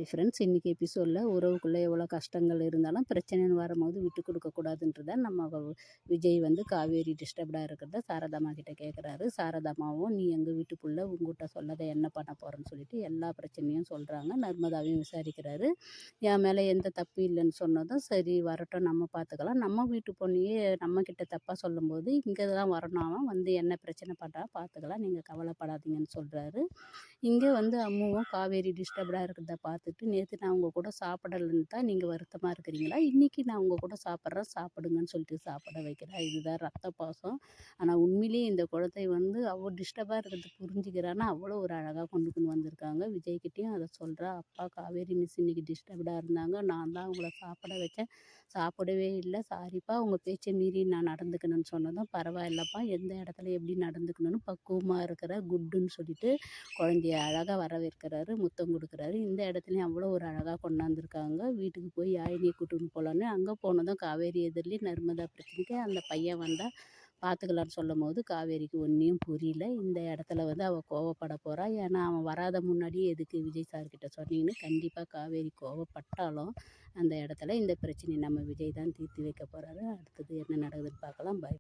Hi friends, இன்றைக்கி எபிசோடில் உறவுக்குள்ளே எவ்வளோ கஷ்டங்கள் இருந்தாலும் பிரச்சனைன்னு வரும்போது விட்டு கொடுக்கக்கூடாதுன்றத நம்ம விஜய் வந்து காவேரி டிஸ்டர்ப்டாக இருக்கிறத சாரதாம்மா கிட்ட கேட்குறாரு. சாரதாம்மாவும் நீ எங்கள் வீட்டுக்குள்ள உங்ககிட்ட சொல்லாத என்ன பண்ண போகிறேன்னு சொல்லிட்டு எல்லா பிரச்சனையும் சொல்கிறாங்க. நர்மதாவையும் விசாரிக்கிறாரு. என் மேலே எந்த தப்பு இல்லைன்னு சொன்னதும் சரி வரட்டும், நம்ம பார்த்துக்கலாம். நம்ம வீட்டு பொண்ணையே நம்மக்கிட்ட தப்பாக சொல்லும்போது இங்கே தான் வரணும், வந்து என்ன பிரச்சனை பண்ணுறா பார்த்துக்கலாம், நீங்கள் கவலைப்படாதீங்கன்னு சொல்கிறாரு. இங்கே வந்து அம்முவும் காவேரி டிஸ்டர்ப்டாக இருக்கிறத பார்த்துட்டு, நேற்று நான் உங்கள் கூட சாப்பிடலன்னு தான் நீங்கள் வருத்தமாக இருக்கிறீங்களா, இன்றைக்கி நான் உங்கள் கூட சாப்பிட்றேன் சாப்பிடுங்கன்னு சொல்லிட்டு சாப்பிட வைக்கிறா. இதுதான் ரத்த பாசம். ஆனால் உண்மையிலேயே இந்த குழந்தை வந்து அவ்வளோ டிஸ்டர்பாக இருக்கிறது புரிஞ்சுக்கிறான்னா அவ்வளோ ஒரு அழகாக கொண்டு வந்திருக்காங்க. விஜய்கிட்டையும் அதை சொல்கிறா. அப்பா காவேரி மிஸ் இன்னைக்கு டிஸ்டர்ப்டாக இருந்தாங்க, நான் தான் அவங்கள சாப்பிட வச்சேன், சாப்பிடவே இல்லை, சாரிப்பா உங்கள் பேச்சை மீறி நான் நடந்துக்கணும்னு சொன்னதும் பரவாயில்லப்பா, எந்த இடத்துல எப்படி நடந்துக்கணும்னு பக்குவமாக இருக்கிற குட்டுன்னு சொல்லிட்டு குழந்தைய அழகாக வரவேற்கிறாரு, முத்தம் கொடுக்குறாரு. இந்த இடத்துலையும் அவ்வளோ ஒரு அழகாக கொண்டாந்துருக்காங்க. வீட்டுக்கு போய் யாழினியை கூட்டின்னு போகலான்னு அங்கே போனதும் காவேரி எதிர்லேயும் நர்மதா பிரச்சனைக்கு அந்த பையன் வந்தால் பார்த்துக்கலான்னு சொல்லும்போது காவேரிக்கு ஒன்றையும் புரியல. இந்த இடத்துல வந்து அவள் கோவப்பட போகிறா. ஏன்னா அவன் வராத முன்னாடியே எதுக்கு விஜய் சார்கிட்ட சொன்னீங்கன்னு கண்டிப்பாக காவேரி கோவப்பட்டாலும் அந்த இடத்துல இந்த பிரச்சனையை நம்ம விஜய் தான் தீர்த்து வைக்க போகிறாரு. அடுத்தது என்ன நடக்குதுன்னு பார்க்கலாம். பாய்.